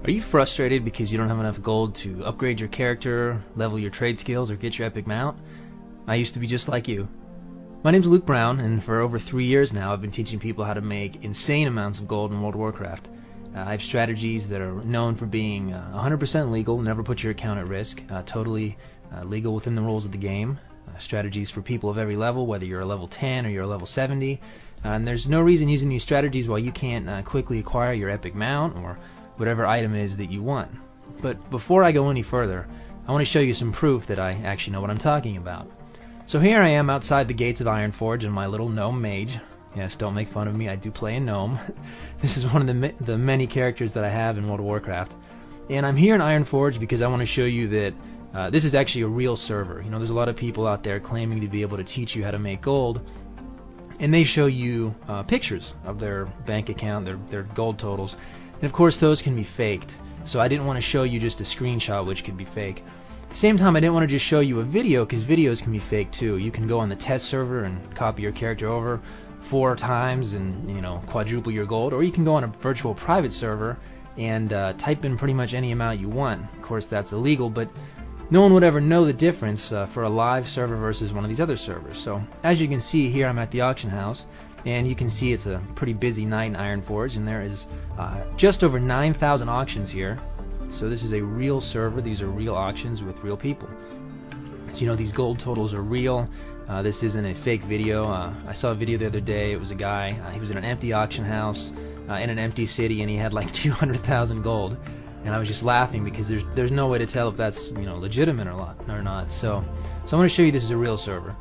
Are you frustrated because you don't have enough gold to upgrade your character, level your trade skills, or get your epic mount? I used to be just like you. My name's Luke Brown, and for over 3 years now I've been teaching people how to make insane amounts of gold in World of Warcraft. I have strategies that are known for being 100% legal, never put your account at risk, totally legal within the rules of the game. Strategies for people of every level, whether you're a level 10 or you're a level 70. And there's no reason using these strategies while you can't quickly acquire your epic mount or whatever item it is that you want. But before I go any further, I want to show you some proof that I actually know what I'm talking about. So here I am outside the gates of Ironforge in my little gnome mage. Yes, don't make fun of me, I do play a gnome. This is one of the many characters that I have in World of Warcraft. And I'm here in Ironforge because I want to show you that this is actually a real server. You know, there's a lot of people out there claiming to be able to teach you how to make gold, and they show you pictures of their bank account, their gold totals. And of course those can be faked, so I didn't want to show you just a screenshot which could be fake. At the same time, I didn't want to just show you a video, because videos can be fake too. You can go on the test server and copy your character over 4 times and, you know, quadruple your gold, or you can go on a virtual private server and type in pretty much any amount you want. Of course that's illegal, but no one would ever know the difference for a live server versus one of these other servers. So as you can see here, I'm at the auction house, and you can see it's a pretty busy night in Ironforge, and there is just over 9,000 auctions here. So this is a real server. These are real auctions with real people. So you know, these gold totals are real. This isn't a fake video. I saw a video the other day. It was a guy, he was in an empty auction house in an empty city, and he had like 200,000 gold. And I was just laughing because there's no way to tell if that's, you know, legitimate or not. So I want to show you this is a real server.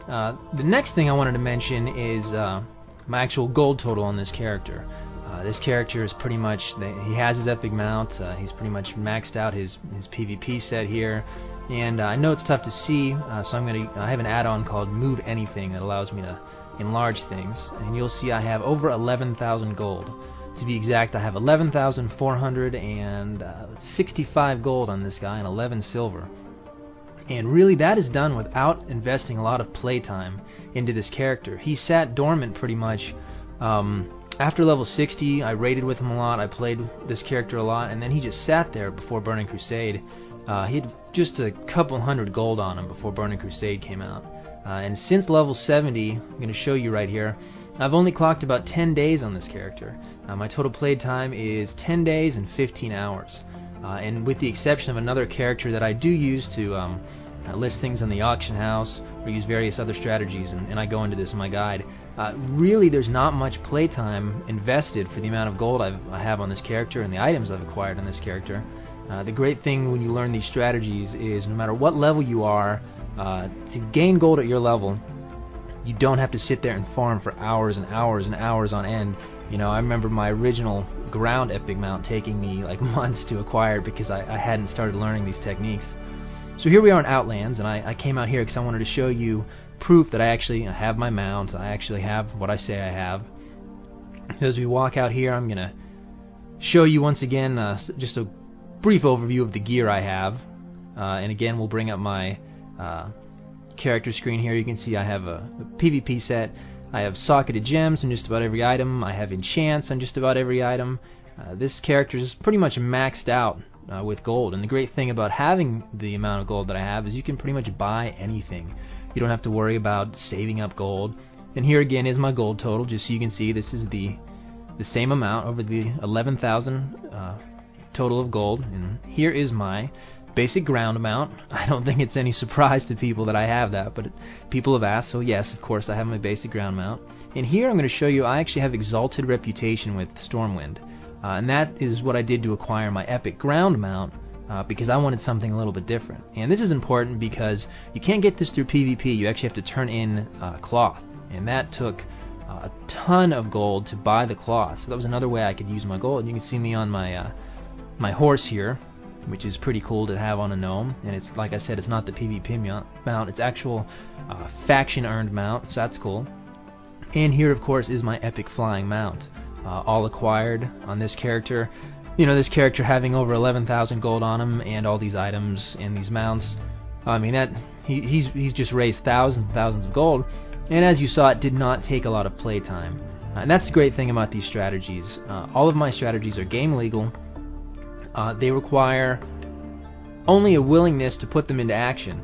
The next thing I wanted to mention is my actual gold total on this character. This character is pretty much, he has his epic mount, he's pretty much maxed out his PvP set here, and I know it's tough to see, so I have an add-on called Move Anything that allows me to enlarge things, and you'll see I have over 11,000 gold. To be exact, I have 11,465 gold on this guy and 11 silver. And really that is done without investing a lot of playtime into this character. He sat dormant pretty much. After level 60, I raided with him a lot, I played this character a lot, and then he just sat there before Burning Crusade. He had just a couple hundred gold on him before Burning Crusade came out. And since level 70, I'm going to show you right here, I've only clocked about 10 days on this character. My total play time is 10 days and 15 hours. And with the exception of another character that I do use to list things in the auction house or use various other strategies, and I go into this in my guide, really there's not much playtime invested for the amount of gold I have on this character and the items I've acquired on this character. The great thing when you learn these strategies is no matter what level you are, to gain gold at your level, you don't have to sit there and farm for hours and hours and hours on end. You know, I remember my original ground epic mount taking me like months to acquire because I hadn't started learning these techniques. So here we are in Outlands, and I came out here because I wanted to show you proof that I actually have my mount, I actually have what I say I have. As we walk out here, I'm going to show you once again just a brief overview of the gear I have. And again, we'll bring up my character screen here. You can see I have a PvP set. I have socketed gems on just about every item. I have enchants on just about every item. This character is pretty much maxed out with gold, and the great thing about having the amount of gold that I have is you can pretty much buy anything. You don't have to worry about saving up gold. And here again is my gold total, just so you can see this is the same amount over the 11,000 total of gold, and here is my basic ground amount. I don't think it's any surprise to people that I have that, but people have asked, so yes, of course I have my basic ground mount. And here I'm going to show you I actually have Exalted Reputation with Stormwind, and that is what I did to acquire my epic ground mount, because I wanted something a little bit different. And this is important because you can't get this through PvP, you actually have to turn in cloth, and that took a ton of gold to buy the cloth, so that was another way I could use my gold. And you can see me on my my horse here, which is pretty cool to have on a gnome, and it's, like I said, it's not the PvP mount, it's actual faction earned mount, so that's cool. And here of course is my epic flying mount, all acquired on this character. You know, this character having over 11,000 gold on him and all these items and these mounts, I mean, that he's just raised thousands and thousands of gold, and as you saw, it did not take a lot of playtime. And that's the great thing about these strategies. All of my strategies are game legal. they require only a willingness to put them into action.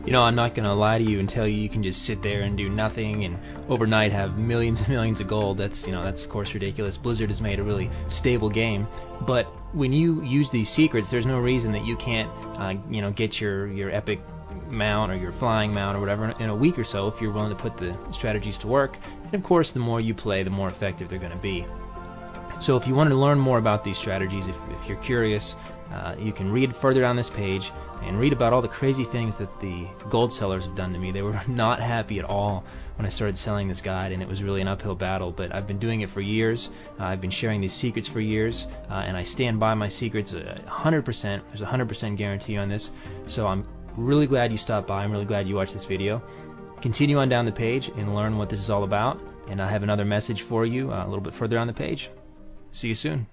You know, I'm not going to lie to you and tell you you can just sit there and do nothing and overnight have millions and millions of gold. That's of course ridiculous. Blizzard has made a really stable game, but when you use these secrets, there's no reason that you can't, get your epic mount or your flying mount or whatever in a week or so if you're willing to put the strategies to work. And of course, the more you play, the more effective they're going to be. So if you want to learn more about these strategies, if you're curious, you can read further down this page and read about all the crazy things that the gold sellers have done to me. They were not happy at all when I started selling this guide, and it was really an uphill battle, but I've been doing it for years. I've been sharing these secrets for years, and I stand by my secrets 100%. There's a 100% guarantee on this, so I'm really glad you stopped by. I'm really glad you watched this video. Continue on down the page and learn what this is all about, and I have another message for you a little bit further on the page. See you soon.